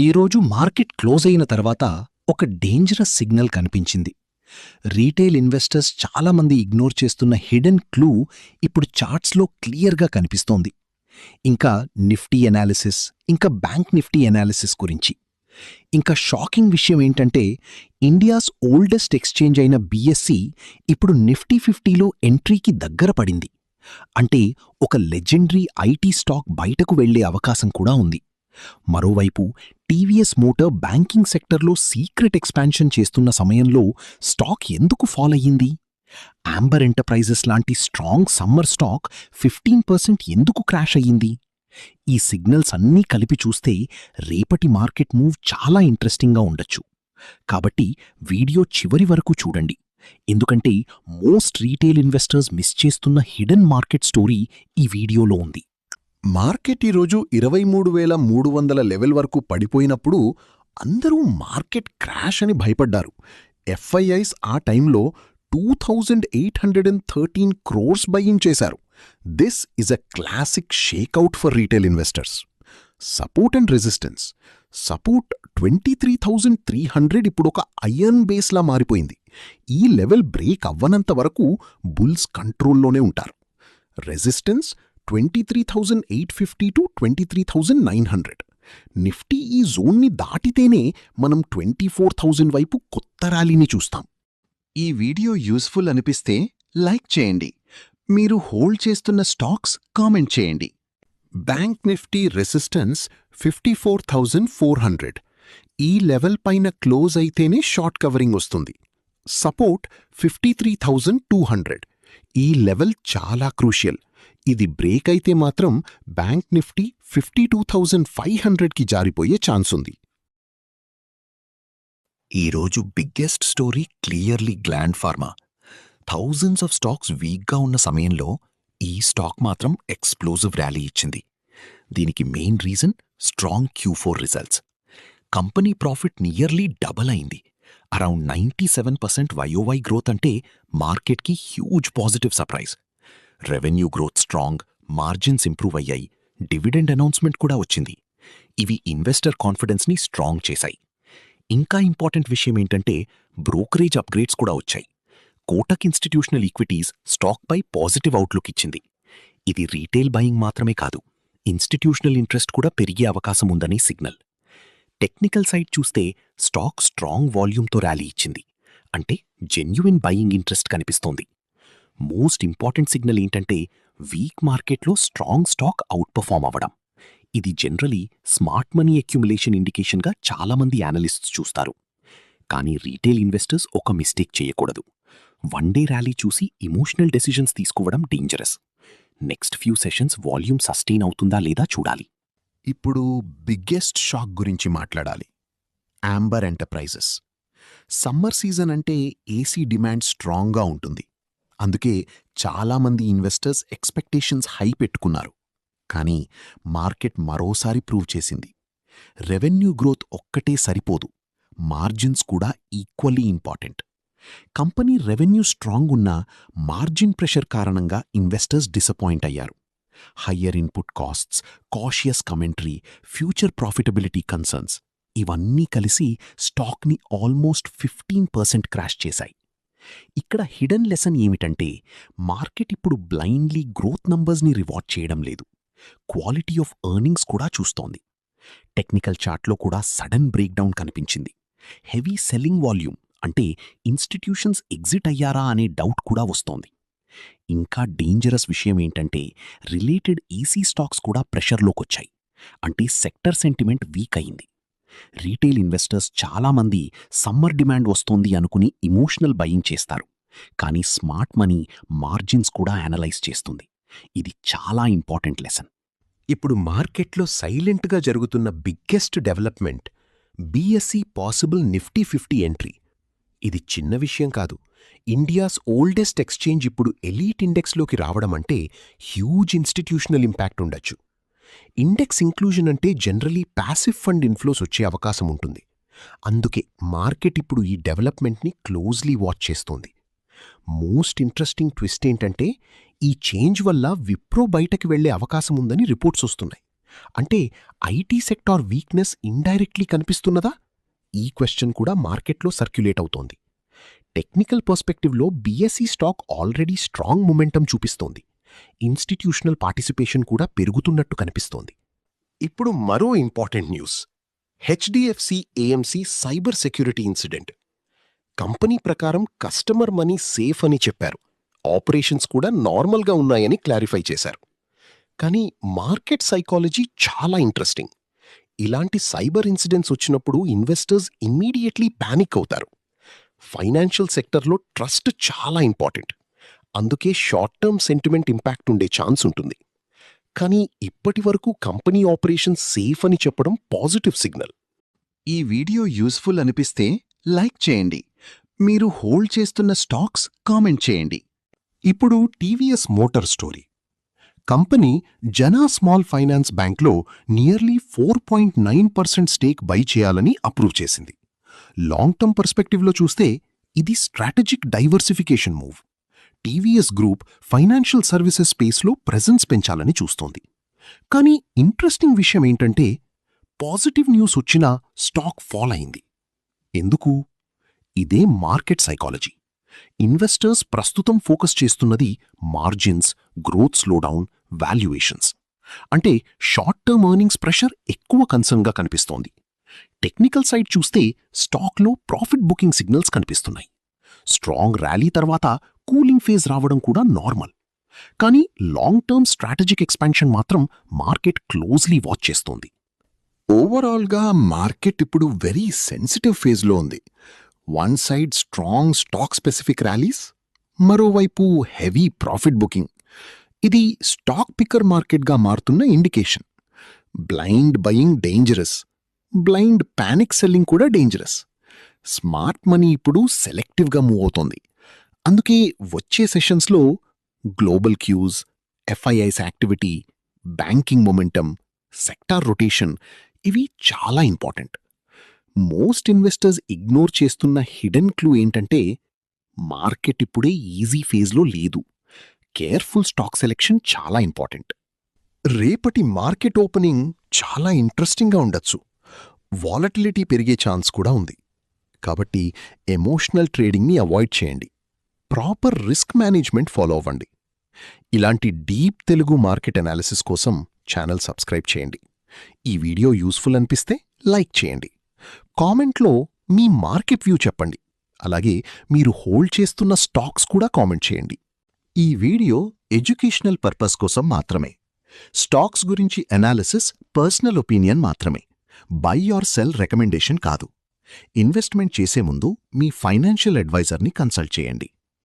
ఈరోజు market close అయిన తర్వాత ఒక డేంజరస్ సిగ్నల్ కనిపించింది. రీటైల్ ఇన్వెస్టర్స్ చాలామంది ఇగ్నోర్ చేస్తున్న హిడెన్ క్లూ ఇప్పుడు చార్ట్స్లో క్లియర్గా కనిపిస్తోంది. ఇంకా నిఫ్టీ ఎనాలిసిస్, ఇంకా బ్యాంక్ నిఫ్టీ ఎనాలిసిస్ గురించి. ఇంకా షాకింగ్ విషయం ఏంటంటే, ఇండియాస్ ఓల్డెస్ట్ ఎక్స్చేంజ్ అయిన బీఎస్సీ ఇప్పుడు నిఫ్టీ 50లో ఎంట్రీకి దగ్గర పడింది. అంటే ఒక లెజెండరీ ఐటీ స్టాక్ బయటకు వెళ్లే అవకాశం కూడా ఉంది. మరోవైపు టీవీఎస్ మోటార్ బ్యాంకింగ్ సెక్టర్లో సీక్రెట్ ఎక్స్పాన్షన్ చేస్తున్న సమయంలో స్టాక్ ఎందుకు ఫాల్ అయ్యింది? యాంబర్ ఎంటర్ప్రైజెస్ లాంటి స్ట్రాంగ్ సమ్మర్ స్టాక్ 15% ఎందుకు క్రాష్ అయ్యింది? ఈ సిగ్నల్స్ అన్నీ కలిపి చూస్తే రేపటి మార్కెట్ మూవ్ చాలా ఇంట్రెస్టింగ్గా ఉండొచ్చు. కాబట్టి వీడియో చివరి వరకు చూడండి, ఎందుకంటే మోస్ట్ రీటైల్ ఇన్వెస్టర్స్ మిస్ చేస్తున్న హిడెన్ మార్కెట్ స్టోరీ ఈ వీడియోలో ఉంది. మార్కెట్ ఈరోజు 23,300 లెవెల్ వరకు పడిపోయినప్పుడు అందరూ మార్కెట్ క్రాష్ అని భయపడ్డారు. ఎఫ్ఐఐస్ ఆ టైంలో 2,813 crores బయింగ్ చేశారు. This is a classic shakeout for retail investors. Support and resistance. Support 23,300 ఇప్పుడు ఒక ఐరన్ బేస్లా మారిపోయింది. ఈ లెవెల్ బ్రేక్ అవ్వనంత వరకు బుల్స్ కంట్రోల్లోనే ఉంటారు. Resistance 23,850 to 23,900. నిఫ్టీ ఈ జోన్ని దాటితేనే మనం 24,000 వైపు కొత్త ర్యాలీని చూస్తాం. ఈ వీడియో యూస్ఫుల్ అనిపిస్తే లైక్ చేయండి. మీరు హోల్డ్ చేస్తున్న స్టాక్స్ కామెంట్ చేయండి. Bank Nifty resistance 54,400. ఈ లెవెల్ పైన క్లోజ్ అయితేనే షార్ట్ కవరింగ్ వస్తుంది. సపోర్ట్ 53,200. ఈ లెవెల్ చాలా క్రూషియల్. ఇది బ్రేక్ అయితే మాత్రం బ్యాంక్ నిఫ్టీ 52,500కి జారిపోయే ఛాన్స్ ఉంది. ఈరోజు biggest story clearly gland pharma. Thousands of stocks వీక్గా ఉన్న సమయంలో ఈ స్టాక్ మాత్రం ఎక్స్ప్లోజివ్ ర్యాలీ ఇచ్చింది. దీనికి main reason strong Q4 results. Company profit nearly double అయింది. అరౌండ్ 97% YOY గ్రోత్ అంటే మార్కెట్కి huge positive surprise. Revenue growth strong, margins improve అయ్యాయి, డివిడెండ్ అనౌన్స్మెంట్ కూడా వచ్చింది. ఇవి ఇన్వెస్టర్ కాన్ఫిడెన్స్ని స్ట్రాంగ్ చేశాయి. ఇంకా ఇంపార్టెంట్ విషయం ఏంటంటే బ్రోకరేజ్ అప్గ్రేడ్స్ కూడా వచ్చాయి. కోటక్ ఇన్స్టిట్యూషనల్ ఈక్విటీస్ స్టాక్పై పాజిటివ్ అవుట్లుక్ ఇచ్చింది. ఇది రీటైల్ బయింగ్ మాత్రమే కాదు, ఇన్స్టిట్యూషనల్ ఇంట్రెస్ట్ కూడా పెరిగే అవకాశం ఉందని సిగ్నల్. టెక్నికల్ సైడ్ చూస్తే స్టాక్ స్ట్రాంగ్ వాల్యూమ్తో ర్యాలీ ఇచ్చింది. అంటే జెన్యుయిన్ బయింగ్ ఇంట్రెస్ట్ కనిపిస్తోంది. మోస్ట్ ఇంపార్టెంట్ సిగ్నల్ ఏంటంటే వీక్ మార్కెట్లో స్ట్రాంగ్ స్టాక్ అవుట్ పర్ఫార్మ్ అవ్వడం. ఇది జనరలీ స్మార్ట్ మనీ అక్యుములేషన్ ఇండికేషన్గా చాలామంది యానలిస్ట్స్ చూస్తారు. కానీ రీటైల్ ఇన్వెస్టర్స్ ఒక మిస్టేక్ చేయకూడదు. వన్ డే ర్యాలీ చూసి ఇమోషనల్ డెసిషన్స్ తీసుకోవడం dangerous. Next few sessions volume sustain అవుతుందా లేదా చూడాలి. ఇప్పుడు బిగ్గెస్ట్ షాక్ గురించి మాట్లాడాలి. యాంబర్ ఎంటర్ప్రైజెస్. సమ్మర్ సీజన్ అంటే ఏసీ డిమాండ్ స్ట్రాంగ్గా ఉంటుంది. అందుకే చాలామంది ఇన్వెస్టర్స్ ఎక్స్పెక్టేషన్స్ హై పెట్టుకున్నారు. కానీ మార్కెట్ మరోసారి ప్రూవ్ చేసింది, రెవెన్యూ గ్రోత్ ఒక్కటే సరిపోదు, మార్జిన్స్ కూడా equally important. Company revenue strong ఉన్నా మార్జిన్ ప్రెషర్ కారణంగా ఇన్వెస్టర్స్ డిసప్పాయింట్ అయ్యారు. Higher input costs, cautious commentary, future profitability concerns ఇవన్నీ కలిసి స్టాక్ని ఆల్మోస్ట్ 15% క్రాష్ చేశాయి. ఇక్కడ హిడెన్ లెసన్ ఏమిటంటే మార్కెట్ ఇప్పుడు బ్లైండ్లీ గ్రోత్ నంబర్స్ని రివార్డ్ చేయడం లేదు, క్వాలిటీ ఆఫ్ ఎర్నింగ్స్ కూడా చూస్తోంది. టెక్నికల్ చార్ట్లో కూడా సడన్ బ్రేక్డౌన్ కనిపించింది. హెవీ సెల్లింగ్ వాల్యూమ్ అంటే ఇన్స్టిట్యూషన్స్ ఎగ్జిట్ అయ్యారా అనే డౌట్ కూడా వస్తోంది. ఇంకా డేంజరస్ విషయం ఏంటంటే రిలేటెడ్ ఈసీ స్టాక్స్ కూడా ప్రెషర్లోకొచ్చాయి. అంటే సెక్టర్ సెంటిమెంట్ వీక్ అయింది. రీటైల్ ఇన్వెస్టర్స్ చాలామంది సమ్మర్ డిమాండ్ వస్తోంది అనుకుని ఇమోషనల్ బయింగ్ చేస్తారు. కానీ స్మార్ట్ మనీ మార్జిన్స్ కూడా అనలైజ్ చేస్తుంది. ఇది చాలా ఇంపార్టెంట్ లెసన్. ఇప్పుడు మార్కెట్లో సైలెంట్గా జరుగుతున్న biggest development BSc possible Nifty 50 entry. ఇది చిన్న విషయం కాదు. ఇండియాస్ ఓల్డెస్ట్ ఎక్స్చేంజ్ ఇప్పుడు ఎలీట్ ఇండెక్స్లోకి రావడమంటే హ్యూజ్ ఇన్స్టిట్యూషనల్ ఇంపాక్ట్ ఉండొచ్చు. ఇండెక్స్ ఇంక్లూజన్ అంటే జనరలీ ప్యాసివ్ ఫండ్ ఇన్ఫ్లోస్ వచ్చే అవకాశం ఉంటుంది. అందుకే మార్కెట్ ఇప్పుడు ఈ డెవలప్మెంట్ని క్లోజ్లీ వాచ్ చేస్తోంది. మోస్ట్ ఇంట్రెస్టింగ్ ట్విస్ట్ ఏంటంటే ఈ చేంజ్ వల్ల విప్రో బయటకు వెళ్లే అవకాశం ఉందని రిపోర్ట్స్ వస్తున్నాయి. అంటే ఐటీ సెక్టార్ వీక్నెస్ ఇండైరెక్ట్లీ కనిపిస్తున్నదా? ఈ క్వశ్చన్ కూడా మార్కెట్లో సర్క్యులేట్ అవుతోంది. టెక్నికల్ పర్స్పెక్టివ్లో BSE stock already strong momentum చూపిస్తోంది. ఇన్స్టిట్యూషనల్ పార్టిసిపేషన్ కూడా పెరుగుతున్నట్టు కనిపిస్తోంది. ఇప్పుడు మరో important news. HDFC AMC cyber security incident. Company ప్రకారం కస్టమర్ మనీ సేఫ్ అని చెప్పారు. ఆపరేషన్స్ కూడా నార్మల్గా ఉన్నాయని క్లారిఫై చేశారు. కానీ మార్కెట్ సైకాలజీ చాలా ఇంట్రెస్టింగ్. ఇలాంటి సైబర్ ఇన్సిడెంట్స్ వచ్చినప్పుడు ఇన్వెస్టర్స్ ఇమ్మీడియట్లీ పానిక్ అవుతారు. ఫైనాన్షియల్ సెక్టర్లో ట్రస్ట్ చాలా ఇంపార్టెంట్. అందుకే షార్ట్ టర్మ్ సెంటిమెంట్ ఇంపాక్ట్ ఉండే ఛాన్స్ ఉంటుంది. కానీ ఇప్పటి వరకు కంపెనీ ఆపరేషన్స్ సేఫ్ అని చెప్పడం పాజిటివ్ సిగ్నల్. ఈ వీడియో యూస్ఫుల్ అనిపిస్తే లైక్ చేయండి. మీరు హోల్డ్ చేస్తున్న స్టాక్స్ కామెంట్ చేయండి. ఇప్పుడు టీవీఎస్ మోటార్ స్టోరీ. కంపెనీ జనా స్మాల్ ఫైనాన్స్ బ్యాంక్లో నియర్లీ 4.9% స్టేక్ బై చేయాలని అప్రూవ్ చేసింది. లాంగ్ టర్మ్ పర్స్పెక్టివ్లో చూస్తే ఇది strategic diversification move. TVS group financial services స్పేస్లో ప్రెజెన్స్ పెంచాలని చూస్తోంది. కానీ ఇంట్రెస్టింగ్ విషయం ఏంటంటే పాజిటివ్ న్యూస్ వచ్చినా స్టాక్ ఫాల్ అయింది. ఎందుకు? ఇదే మార్కెట్ సైకాలజీ. ఇన్వెస్టర్స్ ప్రస్తుతం ఫోకస్ చేస్తున్నది మార్జిన్స్, గ్రోత్ స్లోడౌన్, వాల్యుయేషన్స్. అంటే షార్ట్ టర్మ్ ఎర్నింగ్స్ ప్రెషర్ ఎక్కువ కన్సర్న్గా కనిపిస్తోంది. టెక్నికల్ సైడ్ చూస్తే స్టాక్లో ప్రాఫిట్ బుకింగ్ సిగ్నల్స్ కనిపిస్తున్నాయి. స్ట్రాంగ్ ర్యాలీ తర్వాత కూలింగ్ ఫేజ్ రావడం కూడా నార్మల్. కానీ లాంగ్ టర్మ్ స్ట్రాటజిక్ ఎక్స్పాన్షన్ మాత్రం మార్కెట్ క్లోజ్లీ వాచ్ చేస్తోంది. ఓవరాల్గా మార్కెట్ ఇప్పుడు వెరీ సెన్సిటివ్ ఫేజ్లో ఉంది. One side strong stock specific rallies, మరోవైపు హెవీ ప్రాఫిట్ బుకింగ్. ఇది స్టాక్ పిక్కర్ మార్కెట్గా మారుతున్న indication. Blind buying dangerous, blind panic selling కూడా డేంజరస్. స్మార్ట్ మనీ ఇప్పుడు సెలెక్టివ్గా మూవ్ అవుతోంది. అందుకే వచ్చే సెషన్స్లో global cues, FIIs activity, banking momentum, sector rotation ఇవి చాలా ఇంపార్టెంట్. మోస్ట్ ఇన్వెస్టర్స్ ఇగ్నోర్ చేస్తున్న హిడెన్ క్లూ ఏంటంటే మార్కెట్ ఇప్పుడే ఈజీ ఫేజ్లో లేదు. కేర్ఫుల్ స్టాక్ సెలెక్షన్ చాలా ఇంపార్టెంట్. రేపటి మార్కెట్ ఓపెనింగ్ చాలా ఇంట్రెస్టింగ్గా ఉండొచ్చు. వాలటిలిటీ పెరిగే ఛాన్స్ కూడా ఉంది. కాబట్టి ఎమోషనల్ ట్రేడింగ్ని అవాయిడ్ చేయండి. ప్రాపర్ రిస్క్ మేనేజ్మెంట్ ఫాలో అవ్వండి. ఇలాంటి డీప్ తెలుగు మార్కెట్ అనాలిసిస్ కోసం ఛానల్ సబ్స్క్రైబ్ చేయండి. ఈ వీడియో యూస్ఫుల్ అనిపిస్తే లైక్ చేయండి. కామెంట్లో మీ మార్కెట్ వ్యూ చెప్పండి. అలాగే మీరు హోల్డ్ చేస్తున్న స్టాక్స్ కూడా కామెంట్ చేయండి. ఈ వీడియో ఎడ్యుకేషనల్ పర్పస్ కోసం మాత్రమే. స్టాక్స్ గురించి అనాలిసిస్ పర్సనల్ ఒపీనియన్ మాత్రమే. బై ఆర్ సెల్ రికమెండేషన్ కాదు. ఇన్వెస్ట్మెంట్ చేసే ముందు మీ ఫైనాన్షియల్ అడ్వైజర్ని కన్సల్ట్ చేయండి.